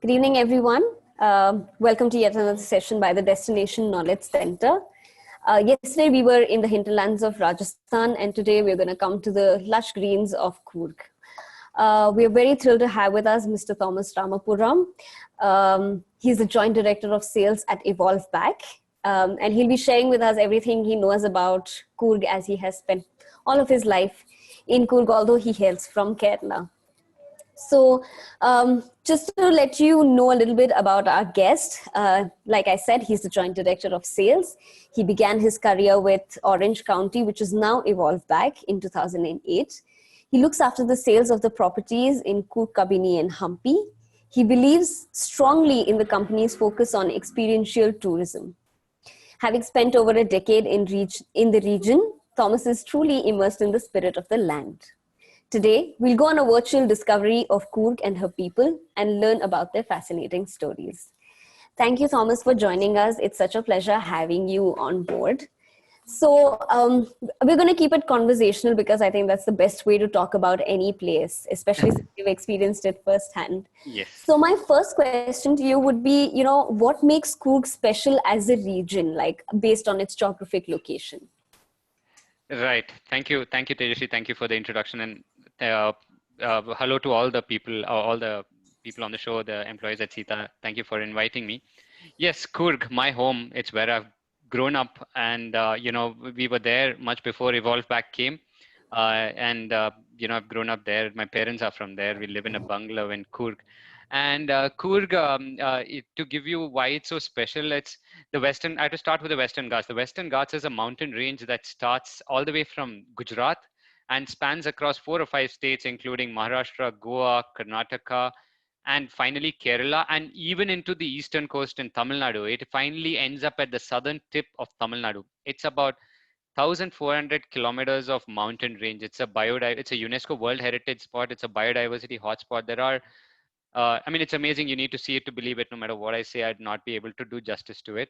Good evening, everyone. Welcome to yet another session by the Destination Knowledge Center. Yesterday, we were in the hinterlands of Rajasthan, and today we're going to come to the lush greens of Coorg. We are very thrilled to have with us Mr. Thomas Ramapuram. He's the Joint Director of Sales at Evolve Back, and he'll be sharing with us everything he knows about Coorg as he has spent all of his life in Coorg, although he hails from Kerala. So just to let you know a little bit about our guest, like I said, he's the Joint Director of Sales. He began his career with Orange County, which is now Evolve Back in 2008. He looks after the sales of the properties in Coorg, Kabini and Hampi. He believes strongly in the company's focus on experiential tourism. Having spent over a decade in the region, Thomas is truly immersed in the spirit of the land. Today, we'll go on a virtual discovery of Coorg and her people and learn about their fascinating stories. Thank you, Thomas, for joining us. It's such a pleasure having you on board. So we're going to keep it conversational because I think that's the best way to talk about any place, especially since you've experienced it firsthand. Yes. So my first question to you would be, what makes Coorg special as a region, like based on its geographic location? Right. Thank you, Tejashi. Thank you for the introduction, and hello to all the people on the show, the employees at Sita. Thank you for inviting me. Yes, Coorg, my home. It's where I've grown up, and we were there much before Evolve Back came, and I've grown up there. My parents are from there. We live in a bungalow in Coorg. And Coorg, to give you why it's so special, I had to start with the Western Ghats. The Western Ghats is a mountain range that starts all the way from Gujarat and spans across 4 or 5 states, including Maharashtra, Goa, Karnataka, and finally Kerala, and even into the eastern coast in Tamil Nadu. It finally ends up at the southern tip of Tamil Nadu. It's about 1,400 kilometers of mountain range. It's a UNESCO World Heritage Spot. It's a biodiversity hotspot. It's amazing. You need to see it to believe it. No matter what I say, I'd not be able to do justice to it.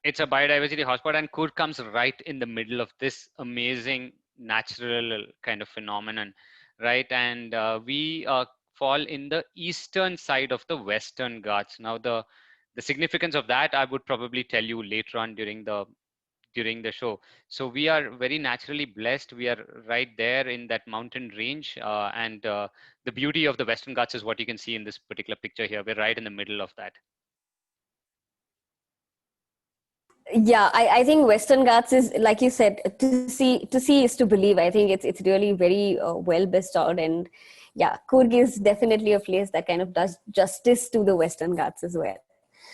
It's a biodiversity hotspot, and Coorg comes right in the middle of this amazing natural kind of phenomenon, right? And we fall in the eastern side of the Western Ghats. Now, the significance of that, I would probably tell you later on during the show. So we are very naturally blessed. We are right there in that mountain range, and the beauty of the Western Ghats is what you can see in this particular picture here. We're right in the middle of that. Yeah, I think Western Ghats is, like you said, to see is to believe. I think it's really very well bestowed, and yeah, Coorg is definitely a place that kind of does justice to the Western Ghats as well.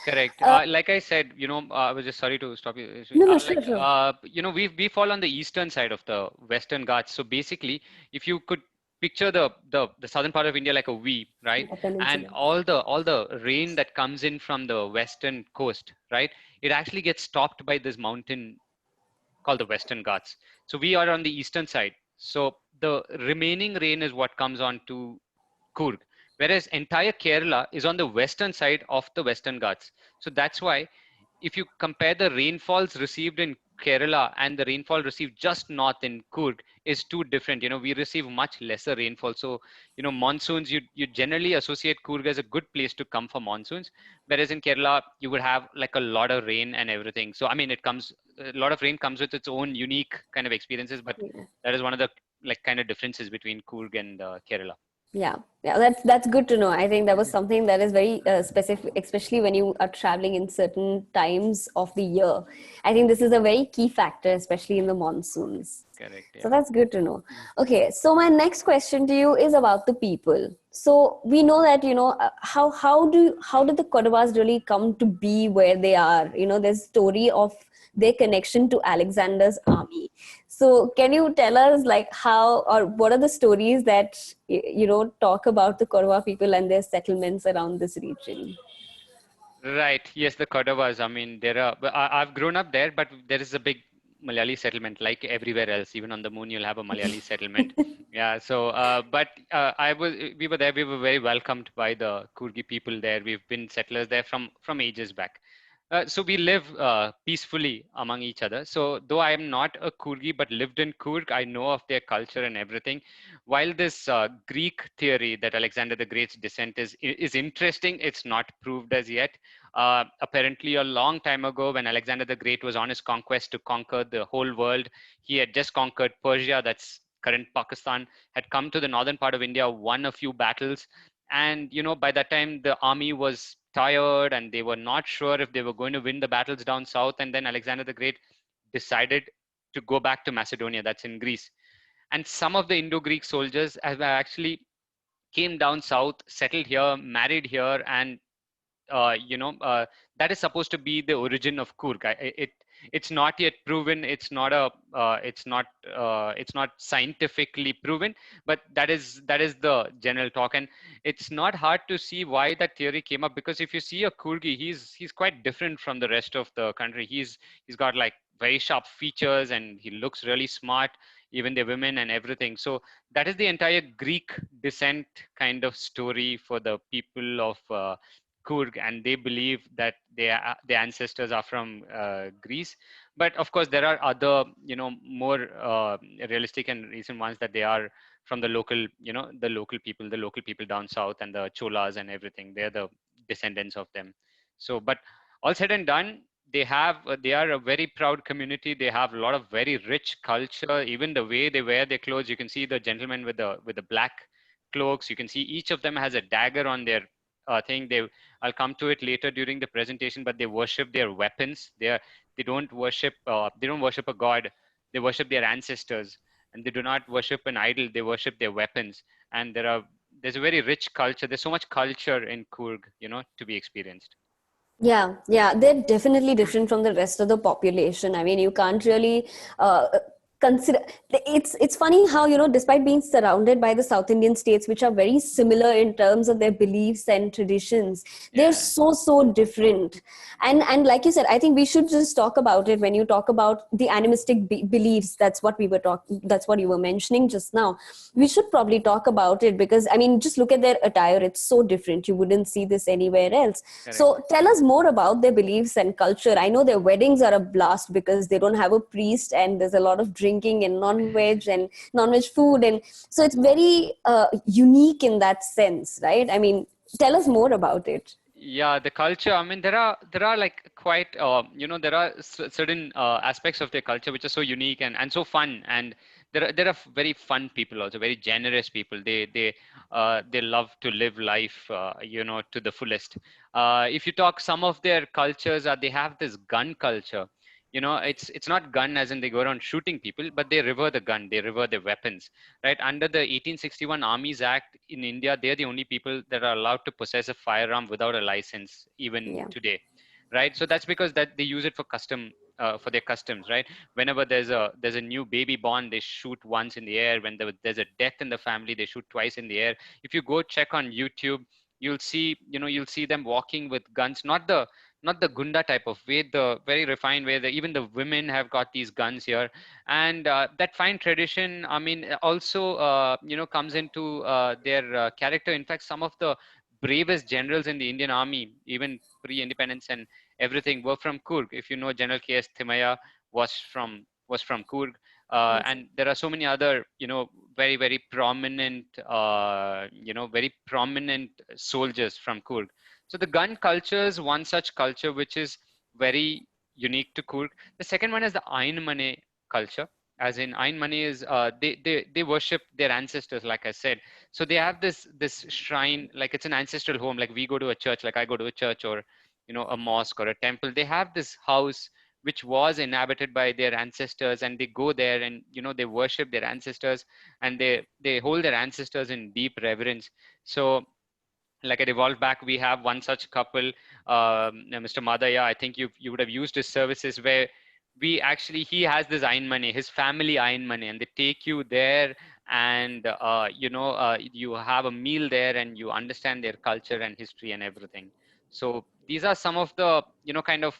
Correct. Like I said, I was just sorry to stop you. No, sure. We fall on the eastern side of the Western Ghats. So basically, if you could picture the southern part of India like a V, right? And all the rain that comes in from the western coast, right? It actually gets stopped by this mountain called the Western Ghats. So we are on the eastern side. So the remaining rain is what comes on to Coorg, whereas entire Kerala is on the western side of the Western Ghats. So that's why if you compare the rainfalls received in Kerala and the rainfall received just north in Coorg is too different. We receive much lesser rainfall. So, monsoons, you generally associate Coorg as a good place to come for monsoons. Whereas in Kerala, you would have like a lot of rain and everything. So, a lot of rain comes with its own unique kind of experiences, but that is one of the kind of differences between Coorg and Kerala. Yeah, that's good to know. I think that was something that is very specific, especially when you are traveling in certain times of the year. I think this is a very key factor, especially in the monsoons. Correct. Yeah. So that's good to know. Okay, so my next question to you is about the people. So we know that how did the Kodavas really come to be where they are? There's story of their connection to Alexander's army. So can you tell us how or what are the stories that talk about the Korwa people and their settlements around this region? Right. Yes, the Kodavas. I've grown up there, but there is a big Malayali settlement, like everywhere else. Even on the moon, you'll have a Malayali settlement. Yeah. So, we were there. We were very welcomed by the Coorgi people there. We've been settlers there from ages back. So we live peacefully among each other. So though I am not a Kurgi but lived in Kurg, I know of their culture and everything. While this Greek theory that Alexander the Great's descent is interesting, it's not proved as yet. Apparently, a long time ago, when Alexander the Great was on his conquest to conquer the whole world, he had just conquered Persia, that's current Pakistan, had come to the northern part of India, won a few battles, and by that time the army was tired and they were not sure if they were going to win the battles down south. And then Alexander the Great decided to go back to Macedonia, that's in Greece. And some of the Indo-Greek soldiers have actually came down south, settled here, married here, and that is supposed to be the origin of Kurg. It's not yet proven. It's not scientifically proven, but that is the general talk. And it's not hard to see why that theory came up, because if you see a Kurgi, he's quite different from the rest of the country. He's got like very sharp features and he looks really smart, even the women and everything. So that is the entire Greek descent kind of story for the people of Kurg, and they believe that their ancestors are from Greece. But of course, there are other, more realistic and recent ones, that they are from the local, the local people down south, and the Cholas and everything. They're the descendants of them. So, but all said and done, they are a very proud community. They have a lot of very rich culture. Even the way they wear their clothes, you can see the gentlemen with the black cloaks. You can see each of them has a dagger on their thing. I'll come to it later during the presentation, but they worship their weapons. They don't worship a god. They worship their ancestors, and they do not worship an idol. They worship their weapons. And there's a very rich culture. There's so much culture in Kurg, to be experienced. Yeah, yeah, they're definitely different from the rest of the population. I mean, you can't really consider. It's funny how, despite being surrounded by the South Indian states, which are very similar in terms of their beliefs and traditions, they're Yeah, so different. And like you said, I think we should just talk about it when you talk about the animistic beliefs. That's what you were mentioning just now. We should probably talk about it because, I mean, just look at their attire. It's so different. You wouldn't see this anywhere else. correct. So tell us more about their beliefs and culture. I know their weddings are a blast because they don't have a priest and there's a lot of drinking and non-veg food. And so it's very unique in that sense, right? I mean, tell us more about it. Yeah, the culture. I mean, there are like quite there are certain aspects of their culture which are so unique and so fun, and there are very fun people also, very generous people. They love to live life to the fullest. If you talk some of their cultures, they have this gun culture. It's not gun as in they go around shooting people, but they revere the gun, they revere their weapons, right? Under the 1861 Armies Act in India, they're the only people that are allowed to possess a firearm without a license, even Yeah. today, right? So that's because that they use it for for their customs, right? Whenever there's a new baby born, they shoot once in the air. When there's a death in the family, they shoot twice in the air. If you go check on YouTube, you'll see them walking with guns, not the gunda type of way, the very refined way, that even the women have got these guns here. And that fine tradition, I mean, also comes into their character. In fact, some of the bravest generals in the Indian army, even pre-independence and everything, were from Kurg. If you know, General K.S. Thimaya was from Kurg. Yes. And there are so many other, very, very prominent soldiers from Kurg. So the gun culture is one such culture which is very unique to Kurg. The second one is the Ain Mane culture. As in, Ain Mane is they worship their ancestors, like I said. So they have this shrine, like it's an ancestral home. Like we go to a church, like I go to a church, or a mosque or a temple. They have this house which was inhabited by their ancestors, and they go there and they worship their ancestors, and they hold their ancestors in deep reverence. So like at Evolve Back, we have one such couple, Mr. Madaya. I think you would have used his services, where he has this Ain Mane, his family Ain Mane, and they take you there, and you have a meal there, and you understand their culture and history and everything. So these are some of the kind of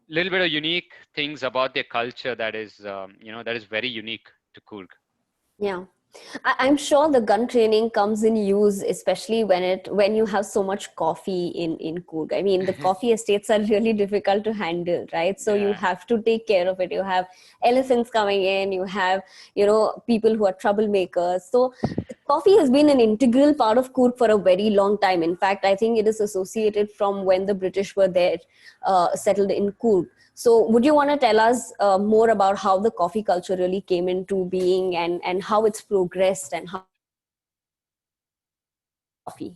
little bit of unique things about their culture that is that is very unique to Kurg. Yeah. I'm sure the gun training comes in use, especially when you have so much coffee in Coorg. I mean, the coffee estates are really difficult to handle, right? So you Yeah. have to take care of it. You have elephants coming in. You have people who are troublemakers. So coffee has been an integral part of Coorg for a very long time. In fact, I think it is associated from when the British were there, settled in Coorg. So, would you want to tell us more about how the coffee culture really came into being and how it's progressed and how coffee?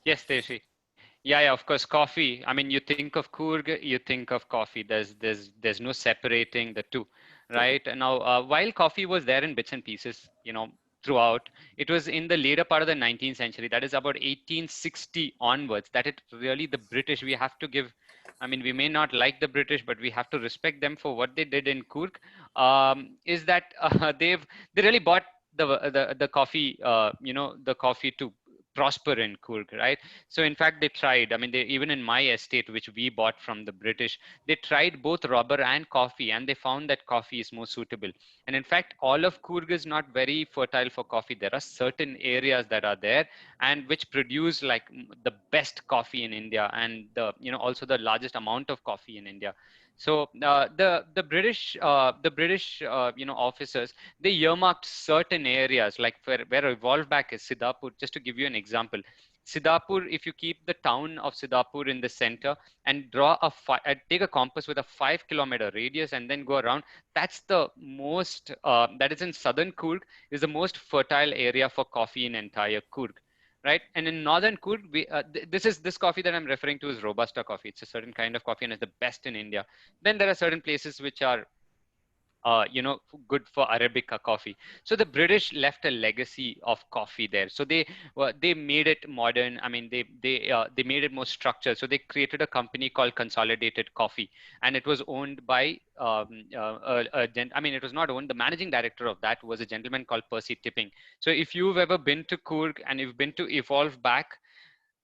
Yes, Teshi. Yeah, of course, coffee. I mean, you think of Coorg, you think of coffee. There's no separating the two, Yeah. right? Now, while coffee was there in bits and pieces, throughout, it was in the later part of the 19th century, that is about 1860 onwards, that it really the British, we have to give, I mean, we may not like the British, but we have to respect them for what they did in Coorg, is that they really bought the coffee, the coffee to prosper in Coorg, right? So in fact, they tried. I mean, they even in my estate, which we bought from the British, they tried both rubber and coffee, and they found that coffee is more suitable. And in fact, all of Coorg is not very fertile for coffee. There are certain areas that are there and which produce like the best coffee in India, and also the largest amount of coffee in India. So the British officers, they earmarked certain areas like where Evolve Back is Siddhapur. Just to give you an example, Siddhapur, if you keep the town of Siddhapur in the center and take a compass with a 5 kilometer radius and then go around, that's the most, that is in southern Coorg, is the most fertile area for coffee in entire Coorg. Right, and in northern Coorg, this coffee that I'm referring to is Robusta coffee. It's a certain kind of coffee and it's the best in India. Then there are certain places which are good for Arabica coffee. So the British left a legacy of coffee there. So they made it modern. I mean, they made it more structured. So they created a company called Consolidated Coffee, and it was owned by I mean, it was not owned. The managing director of that was a gentleman called Percy Tipping. So if you've ever been to Coorg and you've been to Evolve Back,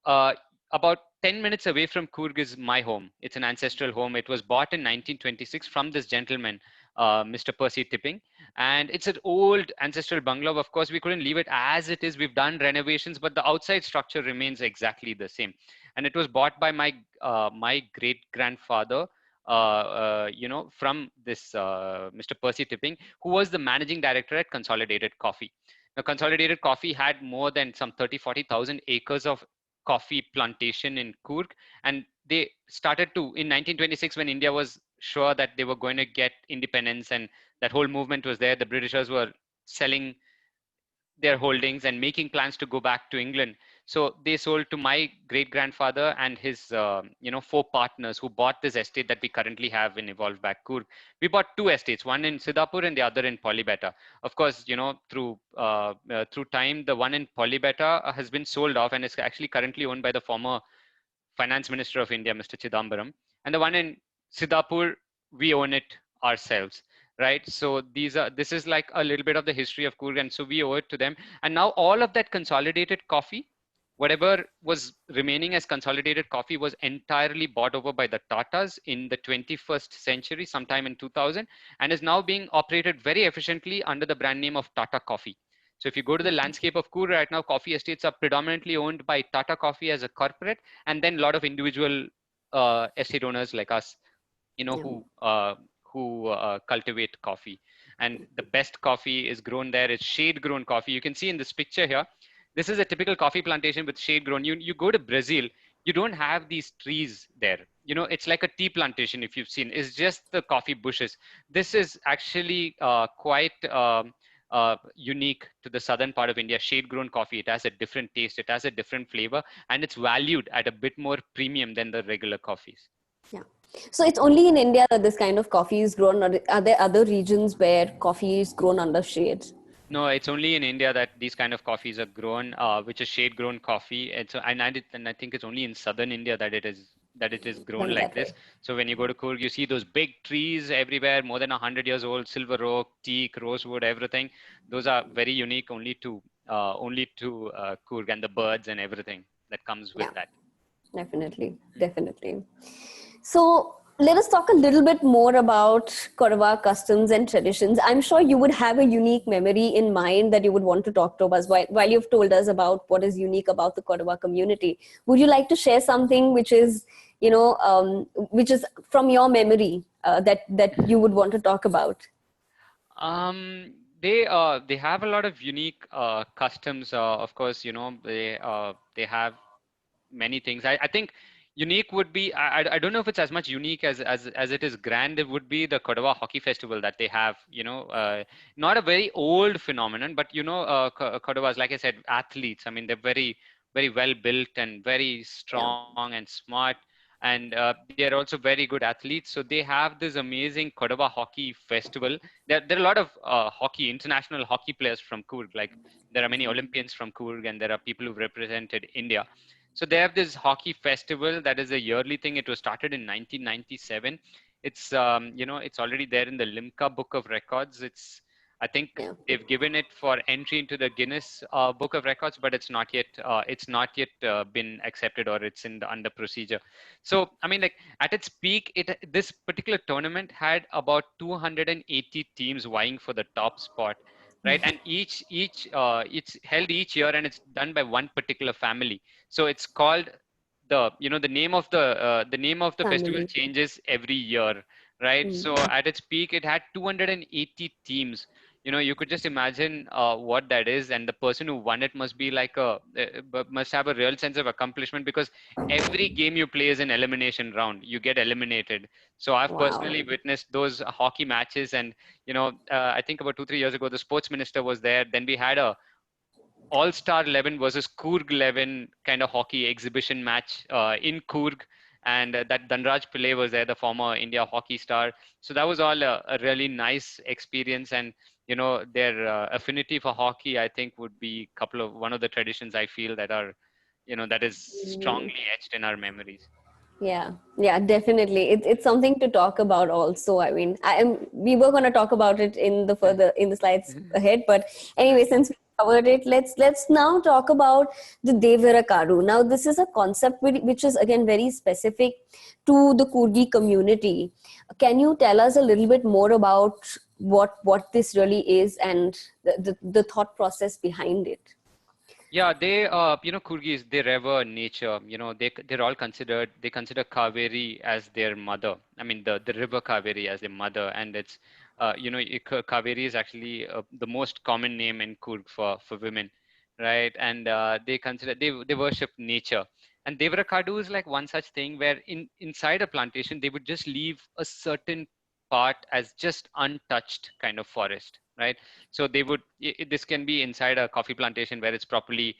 uh, about 10 minutes away from Coorg is my home. It's an ancestral home. It was bought in 1926 from this gentleman, Mr. Percy Tipping. And it's an old ancestral bungalow. Of course, we couldn't leave it as it is. We've done renovations, but the outside structure remains exactly the same. And it was bought by my great grandfather, from this Mr. Percy Tipping, who was the managing director at Consolidated Coffee. Now, Consolidated Coffee had more than some 40,000 acres of coffee plantation in Coorg, and they started to in 1926, when India was sure that they were going to get independence and that whole movement was there. The Britishers were selling their holdings and making plans to go back to England. So they sold to my great grandfather and his, four partners who bought this estate that we currently have in Evolve Back Coorg. We bought two estates, one in Siddhapur and the other in Polybeta. Of course, through time, the one in Polybeta has been sold off and is actually currently owned by the former Finance Minister of India, Mr. Chidambaram. And the one in Siddhapur, we own it ourselves, right? So this is like a little bit of the history of Coorg, and so we owe it to them. And now all of that consolidated coffee, whatever was remaining as consolidated coffee, was entirely bought over by the Tatas in the 21st century, sometime in 2000, and is now being operated very efficiently under the brand name of Tata Coffee. So if you go to the landscape of Coorg right now, coffee estates are predominantly owned by Tata Coffee as a corporate, and then a lot of individual estate owners like us, Yeah. who cultivate coffee. And the best coffee is grown there. It's shade grown coffee. You can see in this picture here, this is a typical coffee plantation with shade grown. You go to Brazil, you don't have these trees there. It's like a tea plantation. If you've seen, it's just the coffee bushes. This is actually quite unique to the southern part of India. Shade grown coffee, it has a different taste, it has a different flavor, and it's valued at a bit more premium than the regular coffees. Yeah. So it's only in India that this kind of coffee is grown, or are there other regions where coffee is grown under shade? No, it's only in India that these kind of coffees are grown, which is shade grown coffee. And I think it's only in southern India that it is grown Done like that this. way. So when you go to Coorg, you see those big trees everywhere, more than 100 years old, silver oak, teak, rosewood, everything. Those are very unique only to Coorg, and the birds and everything that comes with Yeah, that. definitely. Definitely. So let us talk a little bit more about Korwa customs and traditions. I'm sure you would have a unique memory in mind that you would want to talk to us while you've told us about what is unique about the Korwa community. Would you like to share something which is, which is from your memory that you would want to talk about? They have a lot of unique customs. Of course, they have many things. I think unique would be, I don't know if it's as much unique as it is grand. It would be the Kodava Hockey Festival that they have. Not a very old phenomenon, but Kodavas, like I said, athletes. I mean, they're very very well built and very Yeah. strong and smart. And they are also very good athletes. So they have this amazing Kodava Hockey Festival. There are a lot of international hockey players from Coorg. Like there are many Olympians from Coorg, and there are people who've represented India. So they have this hockey festival that is a yearly thing. It was started in 1997. It's already there in the Limca Book of Records. I think Yeah. they've given it for entry into the Guinness Book of Records, but it's not yet been accepted, or it's under procedure. So I mean, like at its peak, this particular tournament had about 280 teams vying for the top spot, right? And it's held each year, and it's done by one particular family. So it's called the name of the festival Family. changes every year, right? Mm. So at its peak, it had 280 teams. You could just imagine what that is, and the person who won it must be like must have a real sense of accomplishment, because every game you play is an elimination round. You get eliminated. So I've Wow. personally witnessed those hockey matches, and I think about 2-3 years ago, the sports minister was there. Then we had a all-star 11 versus Coorg 11 kind of hockey exhibition match in Coorg, and that Dhanraj Pillai was there, the former India hockey star. So that was all a really nice experience, and their affinity for hockey, I think, would be one of the traditions I feel that is Mm. strongly etched in our memories. Yeah, yeah, definitely. It's something to talk about also. I mean, we were going to talk about it in the slides ahead, but anyway, since we covered it, let's now talk about the Devara Karu. Now, this is a concept which is again very specific to the Kurgi community. Can you tell us a little bit more about what this really is and the thought process behind it? Yeah, Kurgis, they revere nature. They consider Kaveri as their mother. I mean, the river Kaveri as their mother, and Kaveri is actually the most common name in Kurg for women, right? And they worship nature. And Devrakadu is like one such thing where inside a plantation they would just leave a certain part as just untouched kind of forest, right? So this can be inside a coffee plantation where it's properly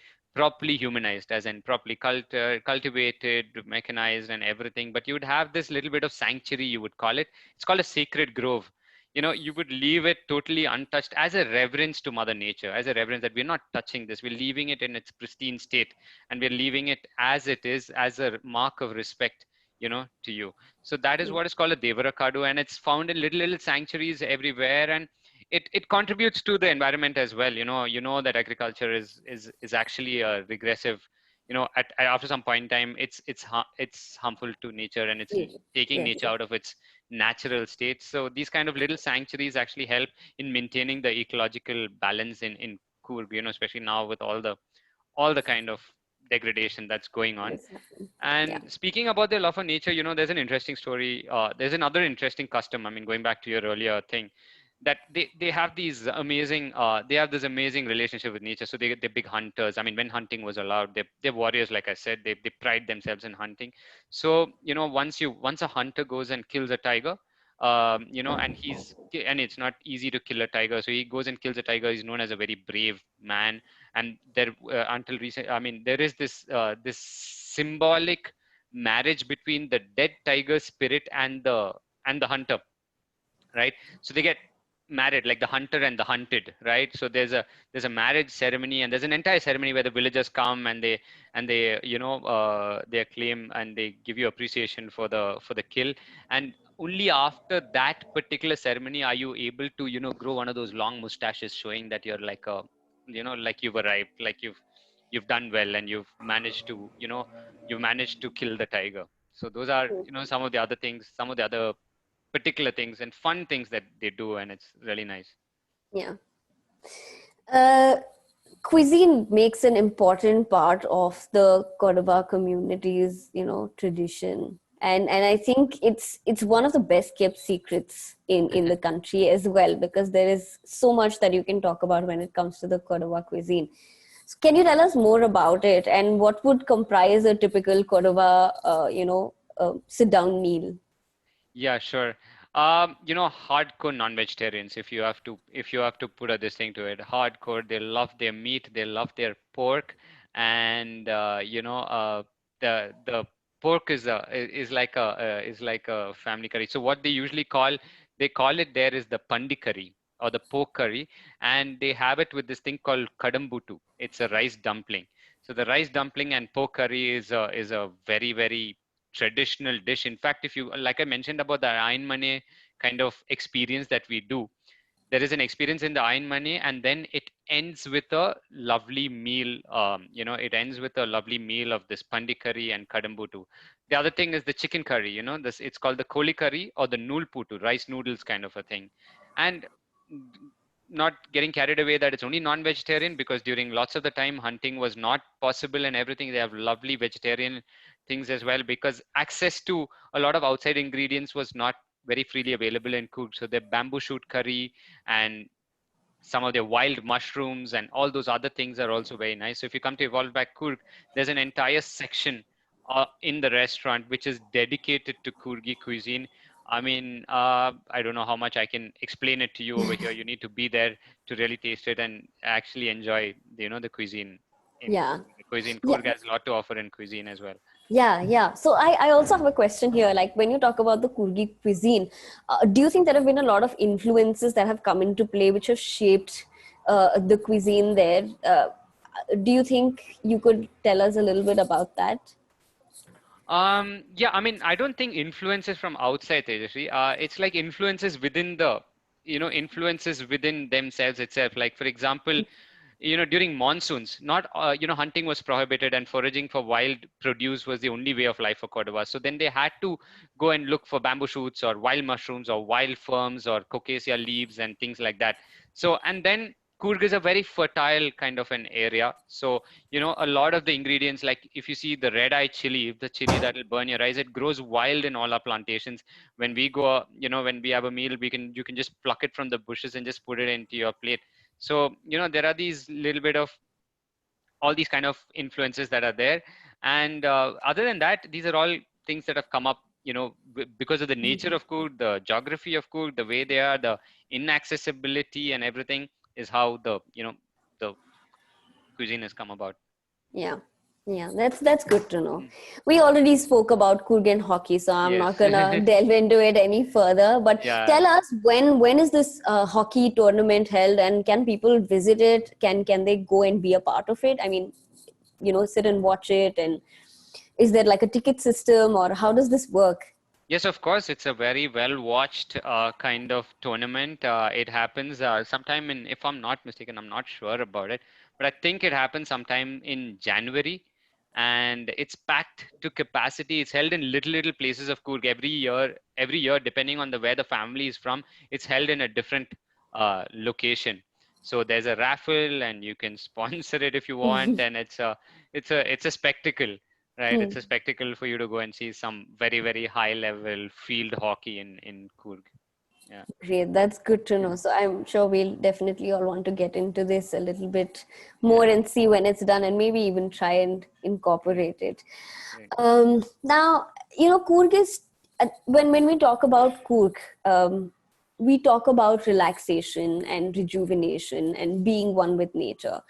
humanized, as in properly cultivated, mechanized, and everything. But you would have this little bit of sanctuary, you would call it. It's called a sacred grove. You would leave it totally untouched as a reverence to Mother Nature, as a reverence that we're not touching this. We're leaving it in its pristine state, and we're leaving it as it is, as a mark of respect, to you. So that is what is called a Devarakadu, and it's found in little sanctuaries everywhere, and it contributes to the environment as well. That agriculture is actually a regressive. After some point in time, it's harmful to nature, and it's Yes, taking yes, nature out of its natural state. So these kind of little sanctuaries actually help in maintaining the ecological balance in Coorg, especially now with all the kind of degradation that's going on. yes. Yeah. And speaking about their love for nature, there's an interesting story. There's another interesting custom. I mean, going back to your earlier thing, that they have this amazing relationship with nature. So they're big hunters. I mean, when hunting was allowed, they're warriors. Like I said, they pride themselves in hunting. So once a hunter goes and kills a tiger, and it's not easy to kill a tiger. So he goes and kills a tiger. He's known as a very brave man. And there until recent, I mean, there is this symbolic marriage between the dead tiger spirit and the hunter, right? So they get married, like the hunter and the hunted, right? So there's a marriage ceremony, and there's an entire ceremony where the villagers come, and they acclaim, and they give you appreciation for the kill. And only after that particular ceremony are you able to grow one of those long mustaches, showing that you're like you've arrived, like you've done well, and you've managed to kill the tiger. So those are, some of the other things, some of the other particular things and fun things that they do, and it's really nice. Yeah. Uh, Cuisine makes an important part of the Cordoba community's, tradition. And I think it's one of the best kept secrets in the country as well, because there is so much that you can talk about when it comes to the Cordoba cuisine. So can you tell us more about it, and what would comprise a typical Cordoba, sit down meal? Yeah, sure. Hardcore non-vegetarians, if you have to put a this thing to it, hardcore, they love their meat, they love their pork, and the pork is like a family curry. So what they call it there is the pandi curry or the pork curry, and they have it with this thing called kadambutu. It's a rice dumpling. So the rice dumpling and pork curry is a very, very traditional dish. In fact, if you, like I mentioned about the Ayn Mane kind of experience that we do, there is an experience in the Ayn Mane, and then it ends with a lovely meal. It ends with a lovely meal of this pandi curry and kadambutu. The other thing is the chicken curry. It's called the koli curry or the nool putu, rice noodles kind of a thing. And not getting carried away that it's only non-vegetarian, because during lots of the time hunting was not possible and everything. They have lovely vegetarian things as well, because access to a lot of outside ingredients was not very freely available in Coorg. So the bamboo shoot curry and some of their wild mushrooms and all those other things are also very nice. So if you come to Evolve by Coorg, there's an entire section in the restaurant which is dedicated to Coorgi cuisine. I mean, I don't know how much I can explain it to you over here. You need to be there to really taste it and actually enjoy, the cuisine in Yeah. Coorg. The cuisine, Yeah. Coorg has a lot to offer in cuisine as well. Yeah, yeah. So I also have a question here. Like when you talk about the Kurgi cuisine, do you think there have been a lot of influences that have come into play which have shaped the cuisine there? Do you think you could tell us a little bit about that? Yeah, I mean, I don't think influences from outside, Tejasvi. It's like influences within themselves itself. Like, for example, during monsoons, not, hunting was prohibited and foraging for wild produce was the only way of life for Cordova. So then they had to go and look for bamboo shoots or wild mushrooms or wild ferns or coccacia leaves and things like that. So, and then Coorg is a very fertile kind of an area. So, a lot of the ingredients, like if you see the red eye chili, the chili that will burn your eyes, it grows wild in all our plantations. When we go, when we have a meal, you can just pluck it from the bushes and just put it into your plate. So, there are these little bit of all these kind of influences that are there. And other than that, these are all things that have come up, because of the nature of Coorg, the geography of Coorg, the way they are, the inaccessibility and everything is how the cuisine has come about. Yeah. Yeah, that's good to know. Mm. We already spoke about Kurgan hockey, so I'm not Yes. gonna delve into it any further. But Yeah. tell us, when is this hockey tournament held, and can people visit it? Can they go and be a part of it? I mean, sit and watch it, and is there like a ticket system, or how does this work? Yes, of course. It's a very well watched kind of tournament. It happens sometime in, if I'm not mistaken, I'm not sure about it, but I think it happens sometime in January, and it's packed to capacity. It's held in little places of Coorg every year. Every year, depending on the where the family is from, it's held in a different location. So there's a raffle, and you can sponsor it if you want, and it's a spectacle. Right, it's a spectacle for you to go and see some very, very high level field hockey in Coorg. Yeah. Great, that's good to know. So I'm sure we'll definitely all want to get into this a little bit more Yeah. and see when it's done, and maybe even try and incorporate it. Great. Now, Coorg is, when we talk about Coorg, we talk about relaxation and rejuvenation and being one with nature.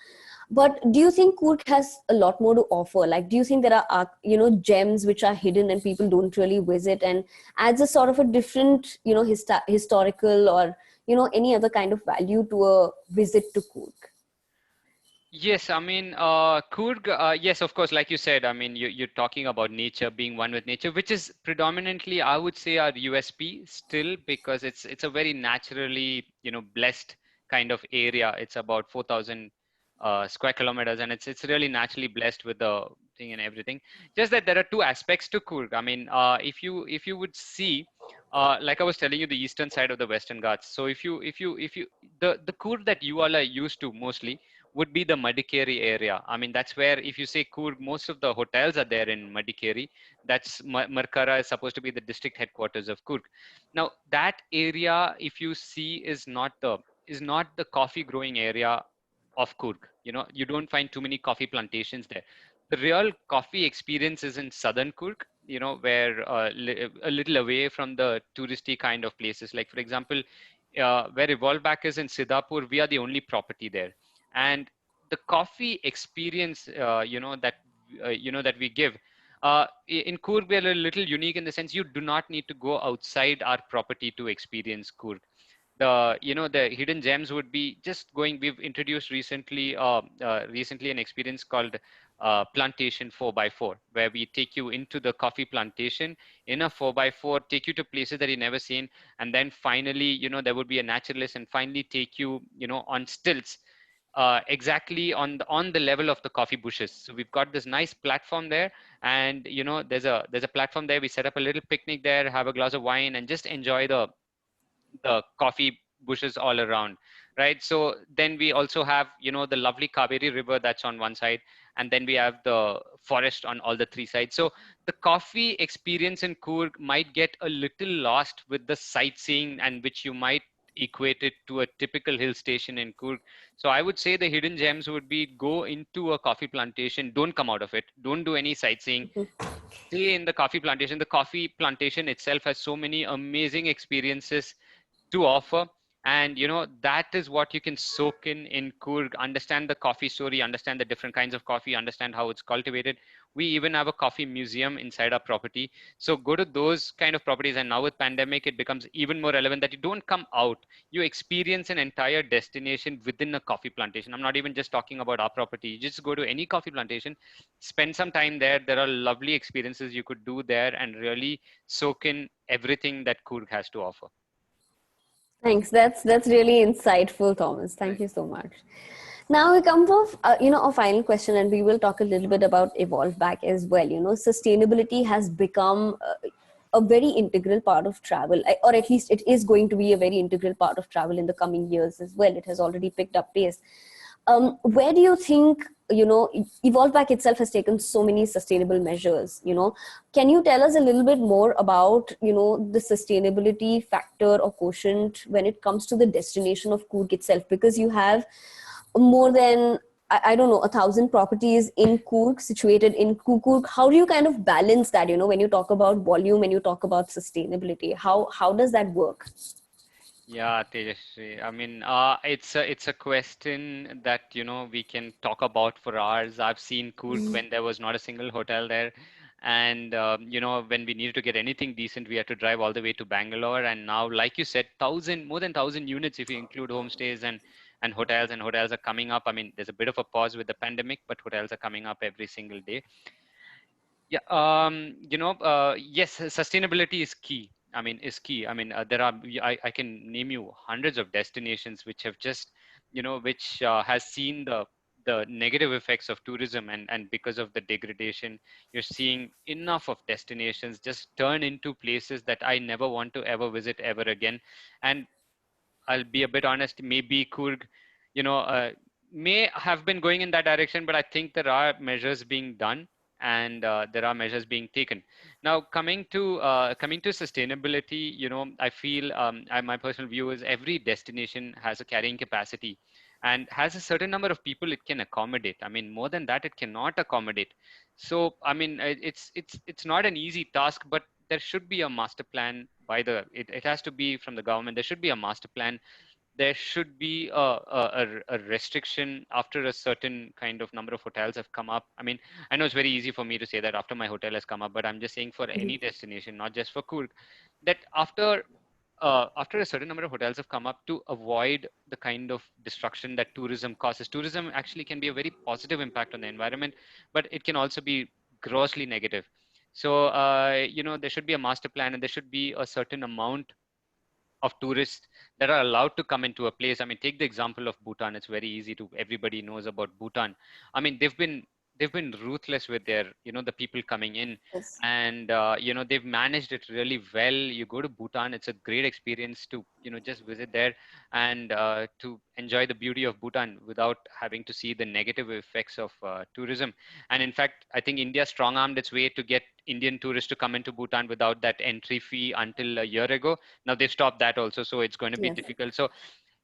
But do you think Coorg has a lot more to offer? Like, do you think there are, gems which are hidden and people don't really visit, and adds a sort of a different, historical or, any other kind of value to a visit to Coorg? Yes, I mean, Coorg, yes, of course, like you said, I mean, you're talking about nature, being one with nature, which is predominantly, I would say, our USP still, because it's a very naturally, blessed kind of area. It's about 4,000 square kilometers, and it's really naturally blessed with the thing and everything. Just that there are two aspects to Coorg. I mean, if you would see, like I was telling you, the eastern side of the Western Ghats. So if you the Coorg that you all are used to mostly would be the Madikeri area. I mean, that's where, if you say Coorg, most of the hotels are there in Madikeri. That's Markara is supposed to be the district headquarters of Coorg. Now that area, if you see, is not the coffee growing area of Coorg. You know, you don't find too many coffee plantations there. The real coffee experience is in southern Coorg, you know, where a little away from the touristy kind of places. Like, for example, where Evolveback is in Siddhapur, we are the only property there. And the coffee experience, that we give, in Coorg, we are a little unique in the sense you do not need to go outside our property to experience Coorg. The hidden gems would be just going. We've introduced recently an experience called plantation 4x4, where we take you into the coffee plantation in a 4x4, take you to places that you've never seen, and then finally, there would be a naturalist, and finally take you, on stilts, exactly on the level of the coffee bushes. So we've got this nice platform there, and there's a platform there. We set up a little picnic there, have a glass of wine, and just enjoy the coffee bushes all around, right? So then we also have, the lovely Kaveri River that's on one side, and then we have the forest on all the three sides. So the coffee experience in Coorg might get a little lost with the sightseeing, and which you might equate it to a typical hill station in Coorg. So I would say the hidden gems would be: go into a coffee plantation, don't come out of it, don't do any sightseeing, stay in the coffee plantation. The coffee plantation itself has so many amazing experiences to offer, and that is what you can soak in Coorg. Understand the coffee story, understand the different kinds of coffee, understand how it's cultivated. We even have a coffee museum inside our property. So go to those kind of properties, and now with pandemic it becomes even more relevant that you don't come out, you experience an entire destination within a coffee plantation. I'm not even just talking about our property. You just go to any coffee plantation, spend some time there. There are lovely experiences you could do there and really soak in everything that Coorg has to offer. Thanks. That's really insightful, Thomas. Thank you so much. Now we come to a final question, and we will talk a little bit about Evolveback as well. Sustainability has become a very integral part of travel, or at least it is going to be a very integral part of travel in the coming years as well. It has already picked up pace. Where do you think, Evolveback itself has taken so many sustainable measures, can you tell us a little bit more about, the sustainability factor or quotient when it comes to the destination of Coorg itself? Because you have more than, I don't know, 1,000 properties in Coorg, situated in Coorg. How do you kind of balance that, when you talk about volume and you talk about sustainability? How does that work? Yeah, Tejasvi. I mean, it's a question that we can talk about for hours. I've seen Coorg when there was not a single hotel there, and when we needed to get anything decent, we had to drive all the way to Bangalore. And now, like you said, more than 1,000 units if you include homestays and hotels. And hotels are coming up. I mean, there's a bit of a pause with the pandemic, but hotels are coming up every single day. Yeah, yes, sustainability is key. I mean, is key. I mean, I can name you hundreds of destinations which have just, which has seen the negative effects of tourism, and because of the degradation, you're seeing enough of destinations just turn into places that I never want to ever visit ever again. And I'll be a bit honest, maybe Coorg, may have been going in that direction, but I think there are measures being done, and there are measures being taken. Now, coming to sustainability, I feel, my personal view is every destination has a carrying capacity and has a certain number of people it can accommodate. I mean, more than that, it cannot accommodate. So, I mean, it's not an easy task, but there should be a master plan it has to be from the government. There should be a master plan. There should be a restriction after a certain kind of number of hotels have come up. I mean, I know it's very easy for me to say that after my hotel has come up, but I'm just saying for any destination, not just for Coorg, that after a certain number of hotels have come up, to avoid the kind of destruction that tourism causes. Tourism actually can be a very positive impact on the environment, but it can also be grossly negative. So, there should be a master plan, and there should be a certain amount of tourists that are allowed to come into a place. I mean, take the example of Bhutan. It's very easy to, everybody knows about Bhutan. I mean, they've been ruthless with their, the people coming in, Yes. and they've managed it really well. You go to Bhutan, it's a great experience to just visit there and to enjoy the beauty of Bhutan without having to see the negative effects of tourism. And in fact, I think India strong-armed its way to get Indian tourists to come into Bhutan without that entry fee until a year ago. Now they've stopped that also, so it's going to be Yes. difficult. So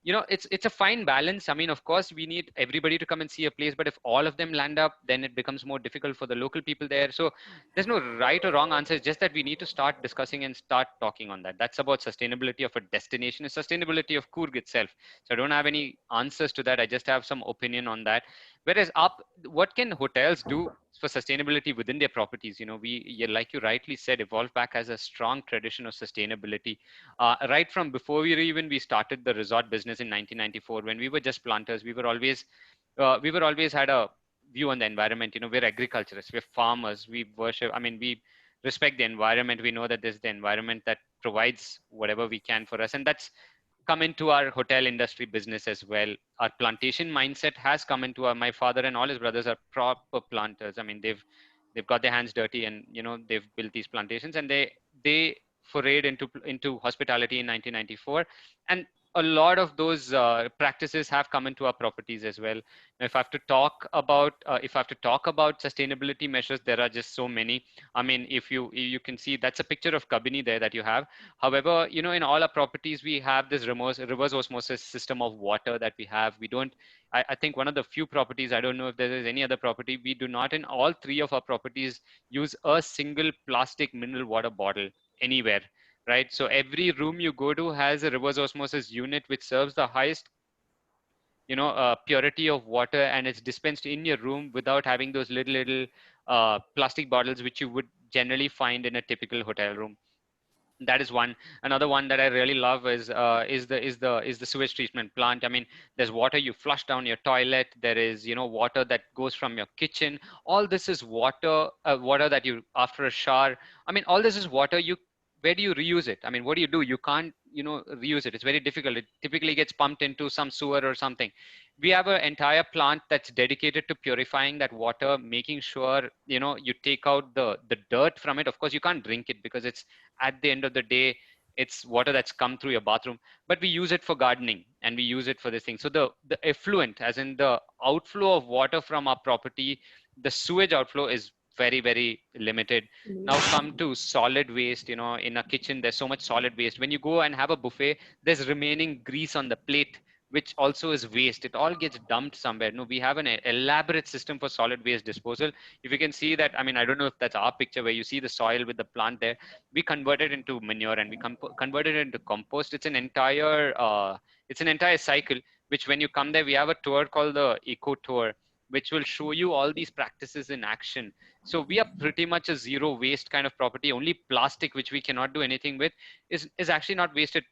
it's a fine balance. I mean, of course we need everybody to come and see a place, but if all of them land up, then it becomes more difficult for the local people there. So there's no right or wrong answer. It's just that we need to start discussing and start talking on that. That's about sustainability of a destination and sustainability of Coorg itself. So I don't have any answers to that. I just have some opinion on that. Whereas what can hotels do for sustainability within their properties? Like you rightly said, Evolve Pack has a strong tradition of sustainability. Right from before we started the resort business in 1994, when we were just planters, we were always had a view on the environment. We're agriculturists, we're farmers, we worship. I mean, we respect the environment. We know that there's the environment that provides whatever we can for us, and that's come into our hotel industry business as well. Our plantation mindset has come into my father and all his brothers are proper planters. I mean, they've got their hands dirty, and they've built these plantations, and they forayed into hospitality in 1994, and a lot of those practices have come into our properties as well. Now, if I have to talk about sustainability measures, there are just so many. I mean, if you can see, that's a picture of Kabini there that you have. However, in all our properties, we have this reverse osmosis system of water that we have. We don't, I think one of the few properties, I don't know if there is any other property, we do not in all three of our properties use a single plastic mineral water bottle anywhere, right? So every room you go to has a reverse osmosis unit, which serves the highest purity of water, and it's dispensed in your room without having those little plastic bottles which you would generally find in a typical hotel room. That is one. Another one that I really love is the sewage treatment plant. I mean, there's water you flush down your toilet. There is water that goes from your kitchen. All this is water that you after a shower. I mean, all this is water. Where do you reuse it? I mean, what do you do? You can't reuse it. It's very difficult. It typically gets pumped into some sewer or something. We have an entire plant that's dedicated to purifying that water, making sure you take out the dirt from it. Of course, you can't drink it because it's at the end of the day, it's water that's come through your bathroom, but we use it for gardening and we use it for this thing. So the effluent, as in the outflow of water from our property, the sewage outflow is very, very limited. Now come to solid waste. In a kitchen, there's so much solid waste. When you go and have a buffet, there's remaining grease on the plate, which also is waste. It all gets dumped somewhere. No, we have an elaborate system for solid waste disposal. If you can see that, I mean, I don't know if that's our picture where you see the soil with the plant there. We convert it into manure and we convert it into compost. It's an entire cycle, which when you come there, we have a tour called the Eco Tour, which will show you all these practices in action. So we are pretty much a zero waste kind of property. Only plastic, which we cannot do anything with, is actually not wasted.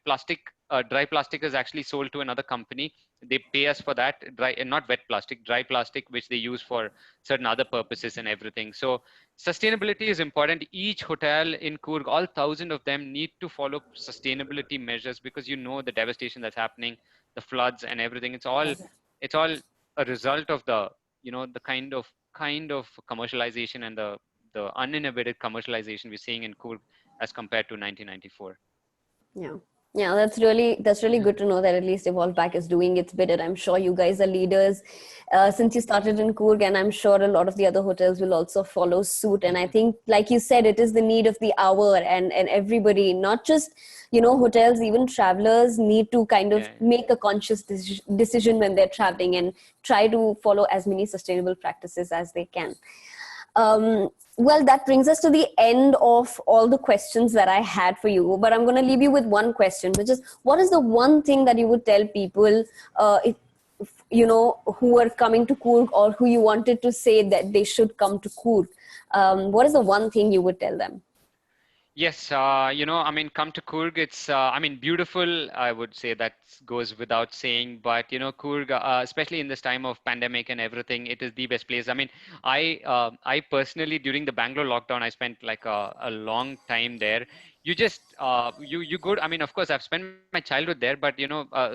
Dry plastic is actually sold to another company. They pay us for that. Not wet plastic, dry plastic, which they use for certain other purposes and everything. So sustainability is important. Each hotel in Coorg, all 1,000 of them, need to follow sustainability measures, because the devastation that's happening, the floods and everything. It's all a result of the kind of commercialization and the uninhibited commercialization we're seeing in Coorg as compared to 1994. Yeah. Yeah, that's really good to know that at least Evolve Pack is doing its bit. And I'm sure you guys are leaders since you started in Coorg, and I'm sure a lot of the other hotels will also follow suit. And I think, like you said, it is the need of the hour, and everybody, not just hotels, even travelers need to kind of make a conscious decision when they're traveling and try to follow as many sustainable practices as they can. Well, that brings us to the end of all the questions that I had for you. But I'm going to leave you with one question, which is, what is the one thing that you would tell people, who are coming to Coorg, or who you wanted to say that they should come to Coorg? What is the one thing you would tell them? Yes, I mean, come to Coorg. It's, beautiful. I would say that goes without saying. But Coorg, especially in this time of pandemic and everything, it is the best place. I mean, I personally, during the Bangalore lockdown, I spent like a long time there. You just you go. I mean, of course, I've spent my childhood there, but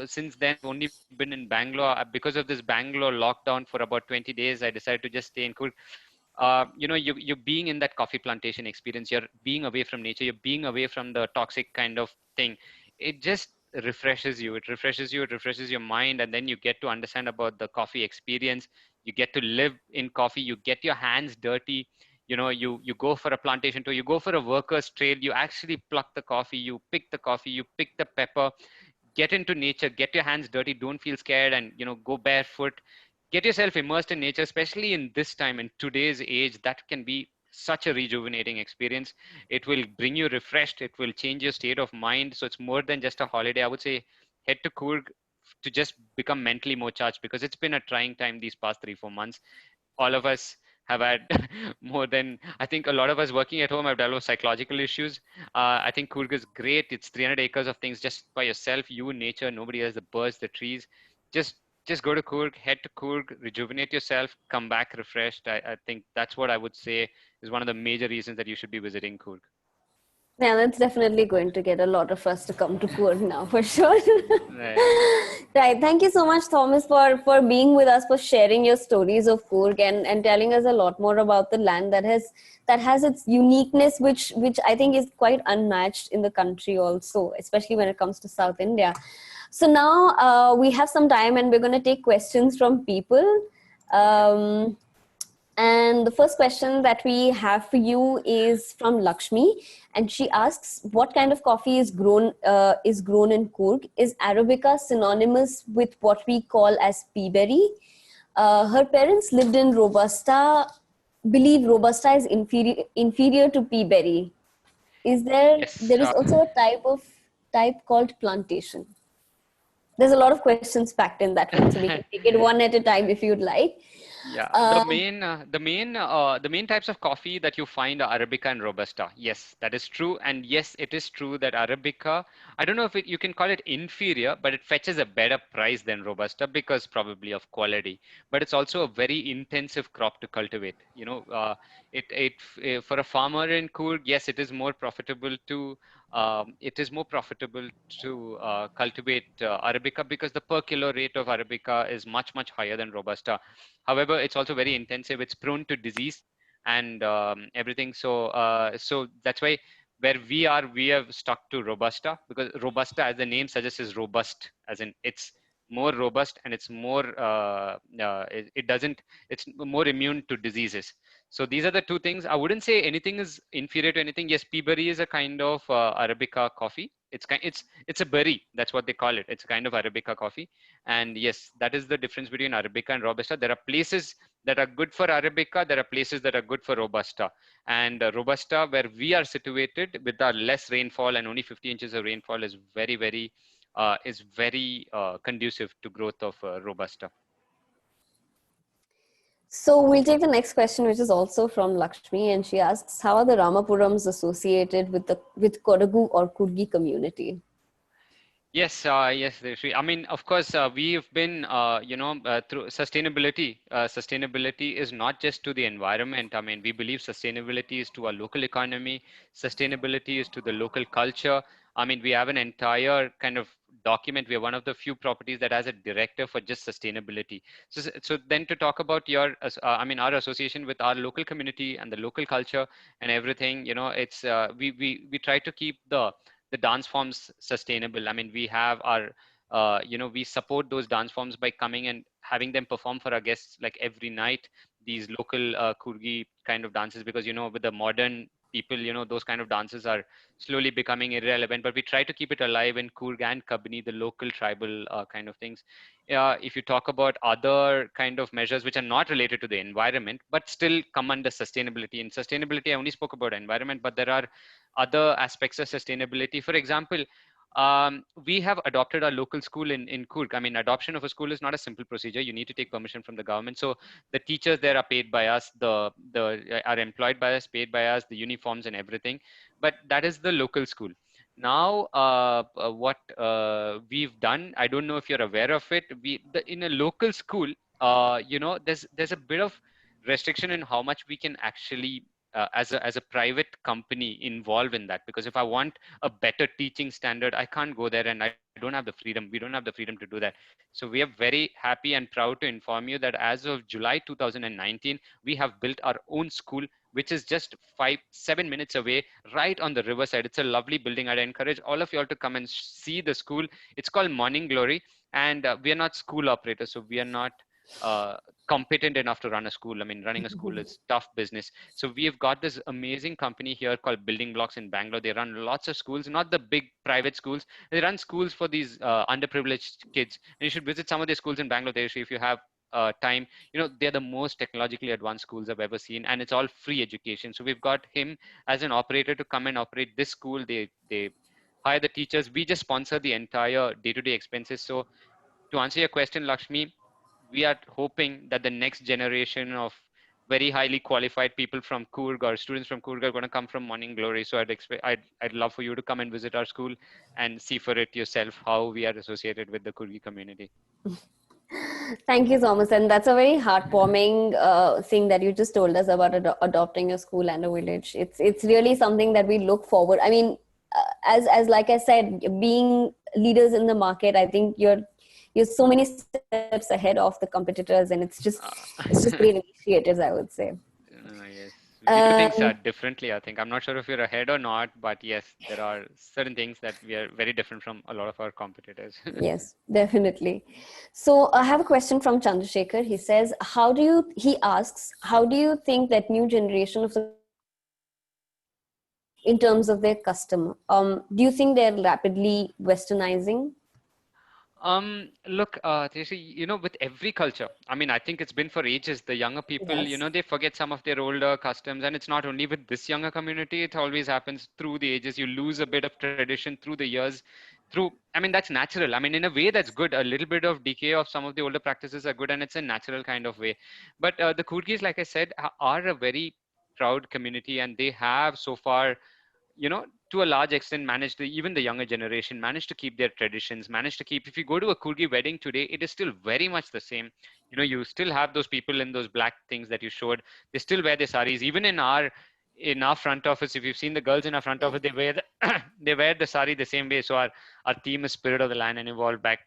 since then, I've only been in Bangalore. Because of this Bangalore lockdown for about 20 days, I decided to just stay in Coorg. you're being in that coffee plantation experience, you're being away from nature, you're being away from the toxic kind of thing. It just refreshes you, it refreshes your mind, and then you get to understand about the coffee experience. You get to live in coffee, you get your hands dirty. You go for a plantation tour, you go for a workers trail, you actually pluck the coffee, you pick the coffee, you pick the pepper. Get into nature, get your hands dirty, don't feel scared, and go barefoot. Get yourself immersed in nature, especially in this time, in today's age. That can be such a rejuvenating experience. It will bring you refreshed, it will change your state of mind. So it's more than just a holiday. I would say head to Coorg to just become mentally more charged, because it's been a trying time these past 3-4 months. All of us have had more than, I think a lot of us working at home have dealt with psychological issues. I think Coorg is great. It's 300 acres of things just by yourself, you, nature, nobody else, the birds, the trees. Just just go to Coorg, head to Coorg, rejuvenate yourself, come back refreshed. I think that's what I would say is one of the major reasons that you should be visiting Coorg. Yeah, that's definitely going to get a lot of us to come to Coorg now for sure. Right. Right. Thank you so much, Thomas, for being with us, for sharing your stories of Coorg and telling us a lot more about the land that has its uniqueness, which I think is quite unmatched in the country also, especially when it comes to South India. So now we have some time and we're going to take questions from people. Um, and the first question that we have for you is from Lakshmi, and she asks, "What kind of coffee is grown in Coorg? Is Arabica synonymous with what we call as peaberry? Her parents lived in Robusta. Believe Robusta is inferior to peaberry. Is Yes. there is also a type called plantation?" There's a lot of questions packed in that one, so we can take it one at a time if you'd like. Yeah, Uh, the main types of coffee that you find are Arabica and Robusta. Yes, that is true. And yes, it is true that Arabica, I don't know if you can call it inferior, but it fetches a better price than Robusta because probably of quality. But it's also a very intensive crop to cultivate. For a farmer in Coorg, yes, it is more profitable to cultivate Arabica because the per kilo rate of Arabica is much, much higher than Robusta. However, it's also very intensive. It's prone to disease and everything. So that's why where we have stuck to Robusta, because Robusta, as the name suggests, is robust, as in it's more robust and it's more it doesn't it's more immune to diseases. So these are the two things. I wouldn't say anything is inferior to anything. Yes, peaberry is a kind of Arabica coffee. It's a berry. That's what they call it. It's a kind of Arabica coffee. And yes, that is the difference between Arabica and Robusta. There are places that are good for Arabica. There are places that are good for Robusta. And Robusta, where we are situated with our less rainfall and only 50 inches of rainfall, is very conducive to growth of Robusta. So we'll take the next question, which is also from Lakshmi, and she asks, "How are the Ramapurams associated with Kodagu or Kurgi community?" Yes, Deshri. I mean, of course, we've been, through sustainability. Sustainability is not just to the environment. I mean, we believe sustainability is to our local economy. Sustainability is to the local culture. I mean, we have an entire kind of document. We are one of the few properties that has a director for just sustainability. So then to talk about our association with our local community and the local culture and everything, it's we try to keep the dance forms sustainable. I mean, we have our, we support those dance forms by coming and having them perform for our guests like every night, these local Kurgi kind of dances, because, with the modern people, those kind of dances are slowly becoming irrelevant, but we try to keep it alive in Coorg and Kabini, the local tribal kind of things. If you talk about other kind of measures which are not related to the environment, but still come under sustainability. In sustainability, I only spoke about environment, but there are other aspects of sustainability. For example, we have adopted our local school in Coorg. I mean, adoption of a school is not a simple procedure. You need to take permission from the government. So the teachers there are paid by us, are employed by us, paid by us, the uniforms and everything. But that is the local school. Now, what we've done, I don't know if you're aware of it. In a local school, there's a bit of restriction in how much we can actually as a private company involved in that, because if I want a better teaching standard, I can't go there, and I don't have the freedom. We don't have the freedom to do that. So we are very happy and proud to inform you that as of July 2019, we have built our own school, which is just 7 minutes away, right on the riverside. It's a lovely building. I'd encourage all of you all to come and see the school. It's called Morning Glory, and we are not school operators, so we are not uh, competent enough to run a school. I mean, running a school is tough business. So we have got this amazing company here called Building Blocks in Bangalore. They run lots of schools, not the big private schools. They run schools for these underprivileged kids. And you should visit some of their schools in Bangalore, if you have time. They're the most technologically advanced schools I've ever seen, and it's all free education. So we've got him as an operator to come and operate this school. They hire the teachers. We just sponsor the entire day-to-day expenses. So to answer your question, Lakshmi, we are hoping that the next generation of very highly qualified people from Coorg or students from Coorg are going to come from Morning Glory. So I'd love for you to come and visit our school and see for it yourself how we are associated with the Coorgi community. Thank you, Thomas. And that's a very heartwarming thing that you just told us about adopting a school and a village. It's really something that we look forward. I mean, as like I said, being leaders in the market, I think you're so many steps ahead of the competitors, and it's just great initiatives, I would say. Yes, we do things differently. I think I'm not sure if you're ahead or not, but yes, there are certain things that we are very different from a lot of our competitors. Yes, definitely. So I have a question from Chandrasekhar. He says, he asks, how do you think that new generation of the in terms of their customer? Do you think they're rapidly westernizing? Look, Tracy, with every culture, I mean, I think it's been for ages. The younger people, Yes. they forget some of their older customs, and it's not only with this younger community. It always happens through the ages. You lose a bit of tradition through the years. I mean, that's natural. I mean, in a way, that's good. A little bit of decay of some of the older practices are good, and it's a natural kind of way. But the Kurgis, like I said, are a very proud community, and they have so far to a large extent managed even the younger generation managed to keep their traditions, managed to keep, if you go to a Kurgi wedding today, it is still very much the same. You still have those people in those black things that you showed. They still wear their saris. Even in our front office, if you've seen the girls in our front office, they wear they wear the sari the same way. So our theme is Spirit of the Land and Evolve Back.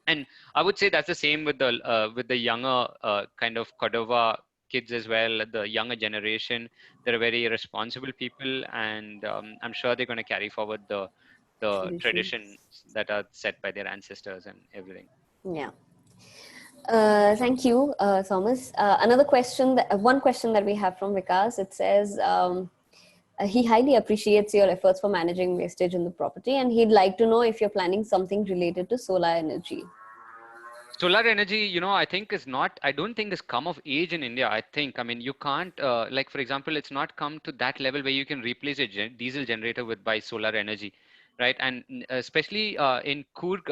And I would say that's the same with the younger kind of Cordova kids as well. The younger generation, they're very responsible people, and I'm sure they're going to carry forward the traditions that are set by their ancestors and everything. Yeah. Thank you, Thomas. One question that we have from Vikas. It says he highly appreciates your efforts for managing wastage in the property, and he'd like to know if you're planning something related to solar energy. Solar energy, I think I don't think this come of age in India. I mean, you can't, like, for example, it's not come to that level where you can replace a diesel generator by solar energy, right? And especially in Coorg,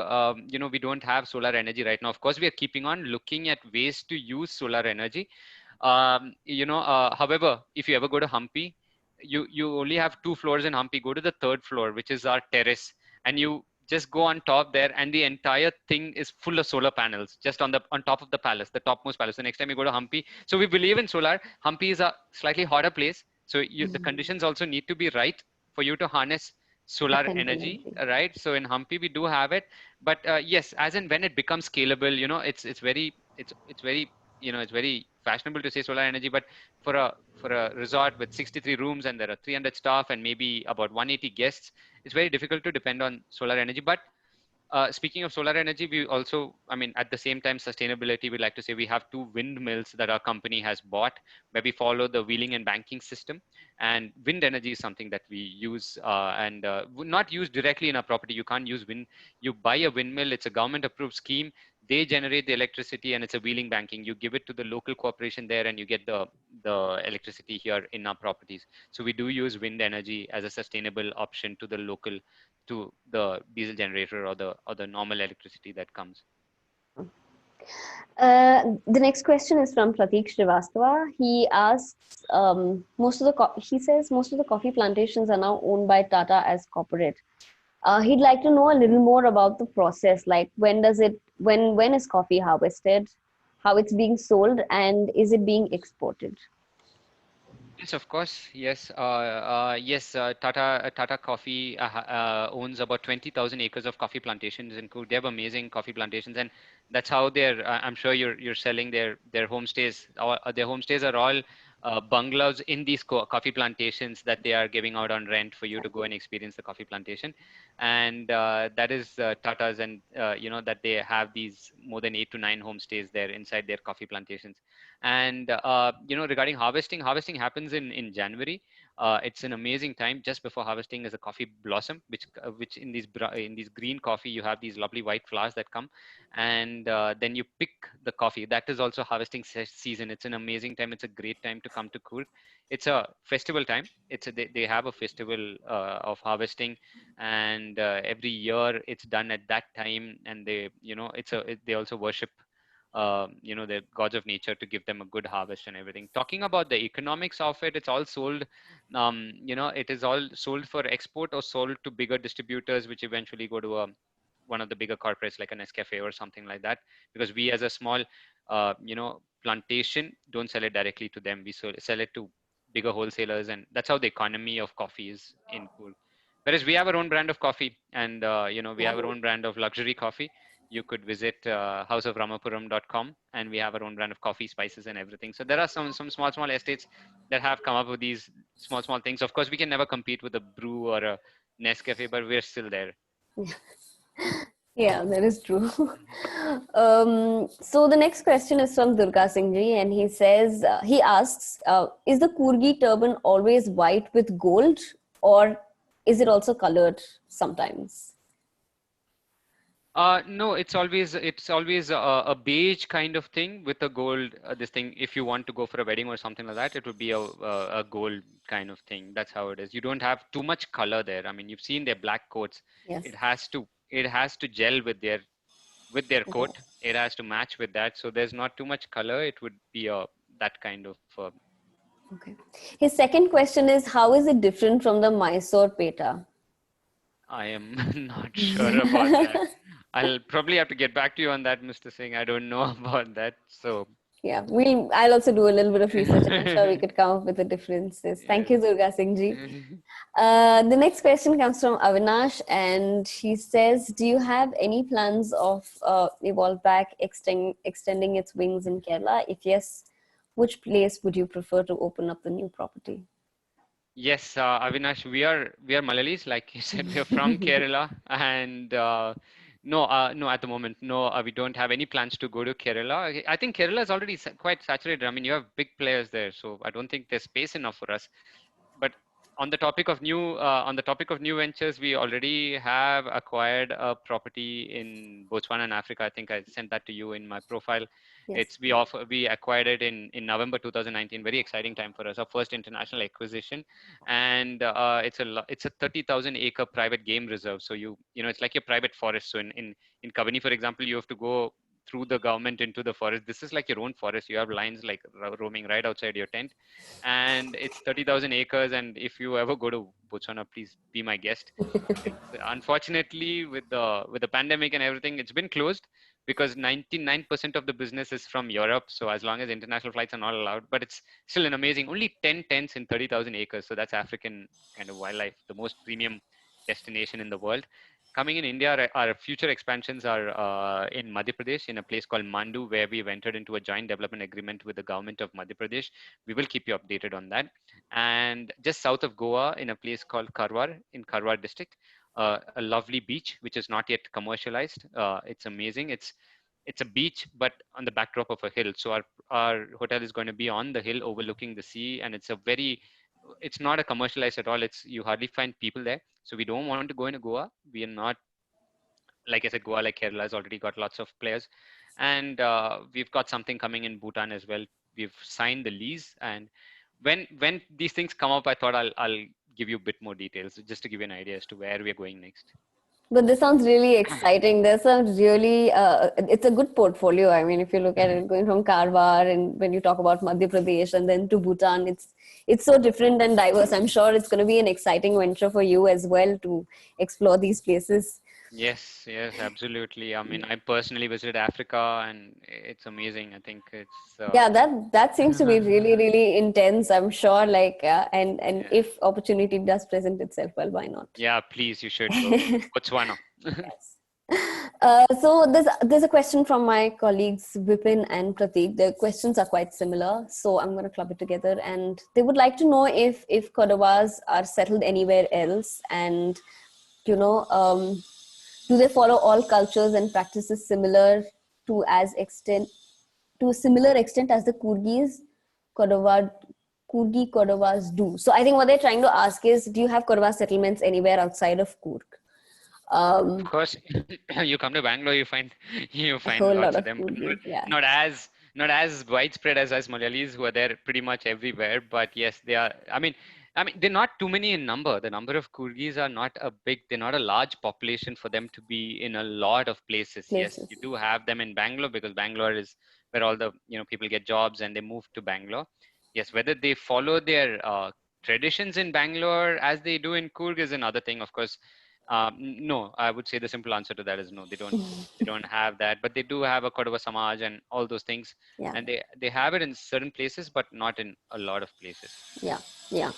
we don't have solar energy right now. Of course, we are keeping on looking at ways to use solar energy. However, if you ever go to Hampi, you only have 2 floors in Hampi. Go to the 3rd floor, which is our terrace, and you just go on top there, and the entire thing is full of solar panels just on top of the palace, the topmost palace. The next time you go to Hampi, so we believe in solar. Hampi is a slightly hotter place, so the conditions also need to be right for you to harness solar energy, right? So in Hampi we do have it, but yes, as and when it becomes scalable, it's very fashionable to say solar energy, but for a resort with 63 rooms and there are 300 staff and maybe about 180 guests, it's very difficult to depend on solar energy. But speaking of solar energy, we also, I mean, at the same time, sustainability, we like to say we have 2 windmills that our company has bought, where we follow the wheeling and banking system. And wind energy is something that we use and not use directly in our property. You can't use wind. You buy a windmill, it's a government approved scheme. They generate the electricity, and it's a wheeling banking. You give it to the local corporation there, and you get the electricity here in our properties. So we do use wind energy as a sustainable option to the diesel generator or the normal electricity that comes. The next question is from Pratik Srivastava. He asks, he says most of the coffee plantations are now owned by Tata as corporate. He'd like to know a little more about the process, like when is coffee harvested, how it's being sold, and is it being exported? Yes, of course. Yes, yes. Tata Coffee owns about 20,000 acres of coffee plantations in Coorg. They have amazing coffee plantations, and that's how they're. I'm sure you're selling their homestays. Their homestays are all bungalows in these coffee plantations that they are giving out on rent for you to go and experience the coffee plantation, and that is Tata's, and that they have these more than 8 to 9 homestays there inside their coffee plantations. And regarding harvesting happens in January. It's an amazing time. Just before harvesting is a coffee blossom, which in these green coffee you have these lovely white flowers that come, and then you pick the coffee. That is also harvesting season. It's an amazing time. It's a great time to come to Coorg. It's a festival time. They have a festival of harvesting, and every year it's done at that time. And they also worship the gods of nature to give them a good harvest and everything. Talking about the economics of it, it's all sold, it is all sold for export or sold to bigger distributors, which eventually go to one of the bigger corporates like a Nescafe or something like that. Because we as a small, plantation don't sell it directly to them. We sell it to bigger wholesalers, and that's how the economy of coffee is in Coorg. Whereas we have our own brand of coffee, and we have our own brand of luxury coffee. You could visit houseoframapuram.com, and we have our own brand of coffee, spices, and everything. So there are some small estates that have come up with these small things. Of course, we can never compete with a brew or a Nescafe, but we're still there. Yeah, that is true. So the next question is from Durga Singh Ji, and he asks, is the Coorgi turban always white with gold, or is it also colored sometimes? No, it's always a beige kind of thing with a gold. This thing, if you want to go for a wedding or something like that, it would be a gold kind of thing. That's how it is. You don't have too much color there. I mean, you've seen their black coats. Yes. It has to gel with their coat. It has to match with that. So there's not too much color. It would be that kind of. Okay. His second question is, how is it different from the Mysore Peta? I am not sure about that. I'll probably have to get back to you on that, Mr. Singh. I don't know about that. So yeah, I'll also do a little bit of research, and I'm sure we could come up with the differences. Thank you, Durga Singh Ji. The next question comes from Avinash, and he says, do you have any plans of Evolveback extending its wings in Kerala? If yes, which place would you prefer to open up the new property? Yes, Avinash, we are Malayalis, like you said. We are from Kerala, and no, at the moment, no, we don't have any plans to go to Kerala. I think Kerala is already quite saturated. I mean, you have big players there, so I don't think there's space enough for us. But on the topic of new ventures, we already have acquired a property in Botswana in Africa. I think I sent that to you in my profile. Yes. We acquired it in November 2019. Very exciting time for us. Our first international acquisition, and it's a 30,000 acre private game reserve. So it's like your private forest. So in Kabini, for example, you have to go through the government into the forest. This is like your own forest. You have lions like roaming right outside your tent, and it's 30,000 acres. And if you ever go to Botswana, please be my guest. Unfortunately, with the pandemic and everything, it's been closed because 99% of the business is from Europe. So as long as international flights are not allowed, but it's still an amazing, only 10 tents in 30,000 acres. So that's African kind of wildlife, the most premium destination in the world. Coming in India, our future expansions are in Madhya Pradesh, in a place called Mandu, where we've entered into a joint development agreement with the government of Madhya Pradesh. We will keep you updated on that. And just south of Goa, in a place called Karwar, in Karwar district, a lovely beach, which is not yet commercialized. It's amazing. It's a beach, but on the backdrop of a hill. So our hotel is going to be on the hill overlooking the sea, and it's not a commercialized at all. You hardly find people there. So we don't want to go into Goa. We are not, like I said, Goa, like Kerala, has already got lots of players. And we've got something coming in Bhutan as well. We've signed the lease. And when these things come up, I thought I'll give you a bit more details, just to give you an idea as to where we're going next. But this sounds really exciting. This sounds really, it's a good portfolio. I mean, if you look at it, going from Karwar, and when you talk about Madhya Pradesh and then to Bhutan, it's so different and diverse. I'm sure it's going to be an exciting venture for you as well to explore these places. Yes, yes, absolutely. I mean, I personally visited Africa and it's amazing. I think it's Yeah, that seems to be really, really intense, I'm sure. Like, and yeah. if opportunity does present itself, well, why not? Yeah, please, you should go. Botswana. Yes. So there's a question from my colleagues Vipin and Prateek. The questions are quite similar, so I'm going to club it together. And they would like to know if Kodavas are settled anywhere else, and you know, do they follow all cultures and practices similar to as extent to a similar extent as the Kodava Kurgi Kodavas do? So I think what they're trying to ask is, do you have Kodava settlements anywhere outside of Kurg? Of Um, course, you come to Bangalore, you a find whole lot lots of of them, but Kurgis, yeah. not as widespread as Malayalis who are there pretty much everywhere. But yes, they are. I mean, they're not too many in number. The number of Kurgis are not a big. They're not a large population for them to be in a lot of places. Yes, you Places. do have them in Bangalore because Bangalore is where all the people get jobs and they move to Bangalore. Yes, whether they follow their traditions in Bangalore as they do in Coorg is another thing. Of course, no, I would say the simple answer to that is no. They don't. They don't have that, but they do have a Kodava Samaj and all those things, Yeah, and they have it in certain places, but not in a lot of places. yeah, yeah.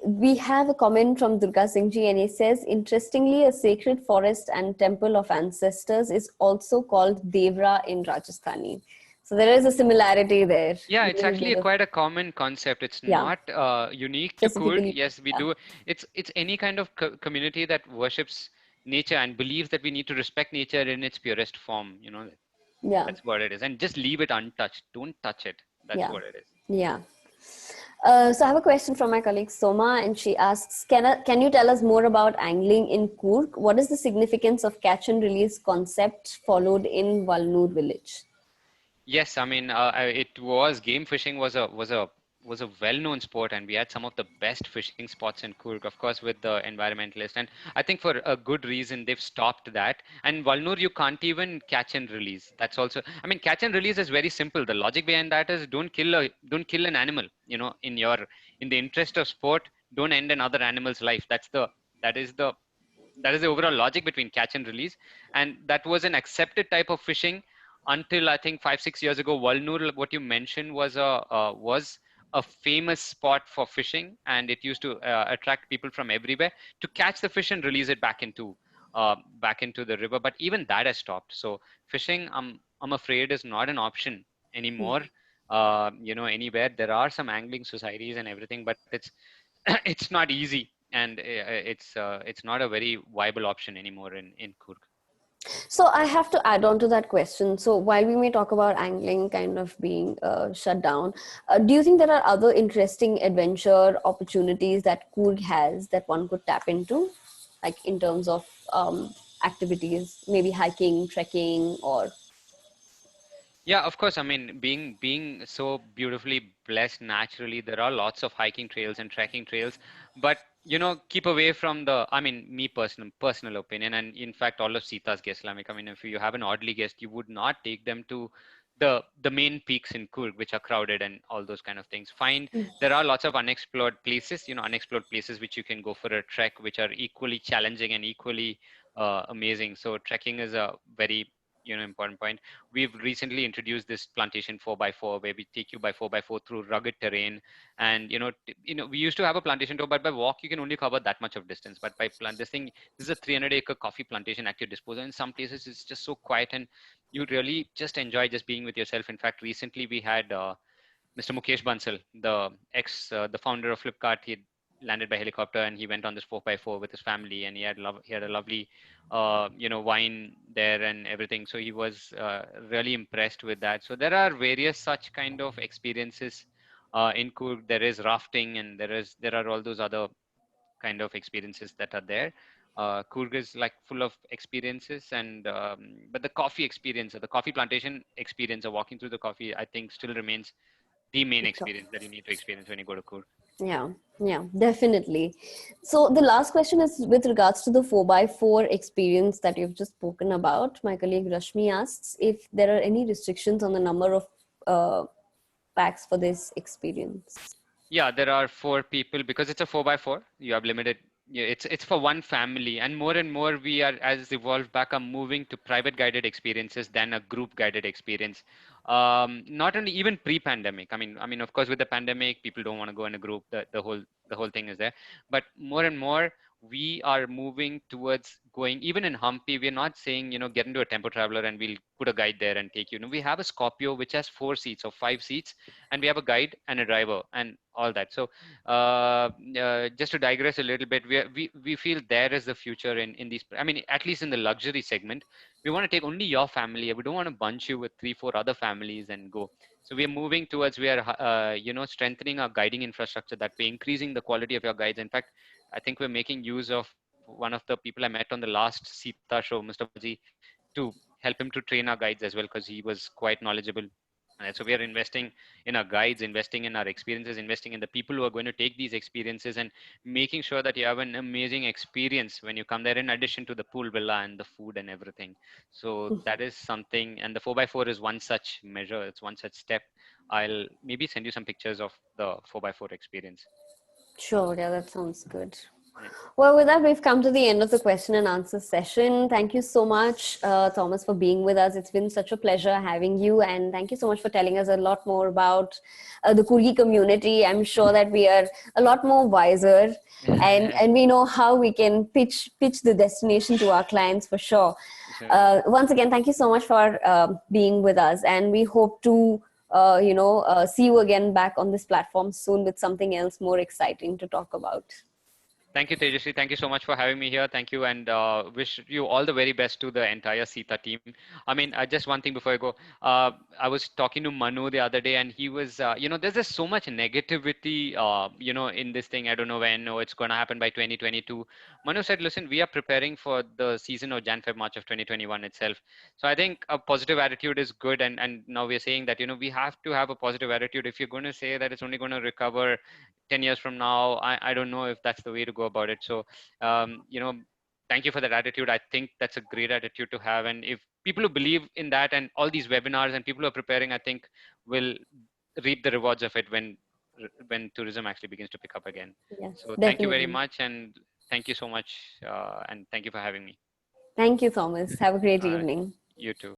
We have a comment from Durga Singh ji, and he says, interestingly, a sacred forest and temple of ancestors is also called Devra in Rajasthani. So there is a similarity there. Yeah, it's Even if actually both of, quite a common concept. It's yeah, not unique to Coorg. specifically, Yes, we yeah, do. It's any kind of community that worships nature and believes that we need to respect nature in its purest form. yeah, That's what it is, and just leave it untouched. Don't touch it. That's yeah, what it is. yeah. So I have a question from my colleague Soma, and she asks, can you tell us more about angling in Coorg? What is the significance of catch and release concept followed in Walnoor village? Yes, I mean, it was game fishing was a well-known sport, and we had some of the best fishing spots in Coorg, of course, with the environmentalist. And I think for a good reason they've stopped that. And Walnur, you can't even catch and release. That's also, I mean, catch and release is very simple. The logic behind that is don't kill an animal. In the interest of sport, don't end another animal's life. That is the that is the overall logic between catch and release, and that was an accepted type of fishing until I think 5 6 years ago. Walnur, what you mentioned, was a famous spot for fishing, and it used to attract people from everywhere to catch the fish and release it back into the river. But even that has stopped. So fishing, I'm afraid, is not an option anymore. Anywhere there are some angling societies and everything, but it's it's not easy, and it's not a very viable option anymore in Coorg. So I have to add on to that question. So while we may talk about angling kind of being shut down, do you think there are other interesting adventure opportunities that Coorg has that one could tap into, like in terms of activities, maybe hiking, trekking, or Yeah, of course. I mean, being so beautifully blessed naturally, there are lots of hiking trails and trekking trails, but keep away from the. I mean, me personal opinion, and in fact, all of Sita's guests, like, I mean, if you have an oddly guest, you would not take them to the main peaks in Coorg, which are crowded and all those kind of things. Find there are lots of unexplored places which you can go for a trek, which are equally challenging and equally amazing. So trekking is a very important point. We've recently introduced this plantation 4x4 where we take you by 4x4 through rugged terrain, and we used to have a plantation tour, but by walk you can only cover that much of distance. But by this is a 300-acre coffee plantation at your disposal. In some places it's just so quiet, and you really just enjoy just being with yourself. In fact, recently we had Mr. Mukesh Bansal, the founder of Flipkart. He had landed by helicopter and he went on this 4x4 with his family, and he had a lovely, wine there and everything. So he was really impressed with that. So there are various such kind of experiences in Coorg. There is rafting, and there are all those other kind of experiences that are there. Coorg is like full of experiences, and but the coffee experience, or the coffee plantation experience, or walking through the coffee, I think still remains the main experience that you need to experience when you go to Coorg. yeah, yeah, definitely. So the last question is with regards to the 4x4 experience that you've just spoken about. My colleague Rashmi asks if there are any restrictions on the number of packs for this experience. Yeah, there are 4 people because it's a 4x4. You have limited Yeah, it's for one family, and more we are, as Evolve back, are moving to private guided experiences than a group guided experience. Not only even pre-pandemic. I mean, of course, with the pandemic, people don't want to go in a group. The whole thing is there. But more and more, we are moving towards going. Even in Hampi, we're not saying, get into a tempo traveler and we'll put a guide there and take you. No, we have a Scorpio which has 4 seats or 5 seats, and we have a guide and a driver and all that. So just to digress a little bit, we feel there is the future in these. I mean, at least in the luxury segment, we want to take only your family. We don't want to bunch you with 3, 4 other families and go. So we are moving towards, we are strengthening our guiding infrastructure. That we're increasing the quality of your guides. In fact, I think we're making use of one of the people I met on the last Sita show, Mr. Baji, to help him to train our guides as well, because he was quite knowledgeable. And so we are investing in our guides, investing in our experiences, investing in the people who are going to take these experiences, and making sure that you have an amazing experience when you come there, in addition to the pool villa and the food and everything. So that is something, and the 4x4 is one such measure. It's one such step. I'll maybe send you some pictures of the 4x4 experience. Sure, yeah, that sounds good. Yeah. Well, with that, we've come to the end of the question and answer session. Thank you so much, Thomas, for being with us. It's been such a pleasure having you. And thank you so much for telling us a lot more about the Kurgi community. I'm sure that we are a lot more wiser, and we know how we can pitch the destination to our clients for sure. Sure. Once again, thank you so much for being with us. And we hope to see you again back on this platform soon with something else more exciting to talk about. Thank you, Tejasvi. Thank you so much for having me here. Thank you, and wish you all the very best to the entire Sita team. I mean, just one thing before I go. I was talking to Manu the other day, and he was, there's just so much negativity, in this thing. I don't know when. Oh, it's going to happen by 2022. Manu said, listen, we are preparing for the season of Jan, Feb, March of 2021 itself. So I think a positive attitude is good. And now we're saying that, we have to have a positive attitude. If you're going to say that it's only going to recover 10 years from now, I don't know if that's the way to go about it. So thank you for that attitude. I think that's a great attitude to have, and if people who believe in that, and all these webinars and people who are preparing, I think will reap the rewards of it when tourism actually begins to pick up again. Yes, So thank you very definitely. much, and thank you so much, and thank you for having me. Thank you, Thomas. Have a great evening. You too.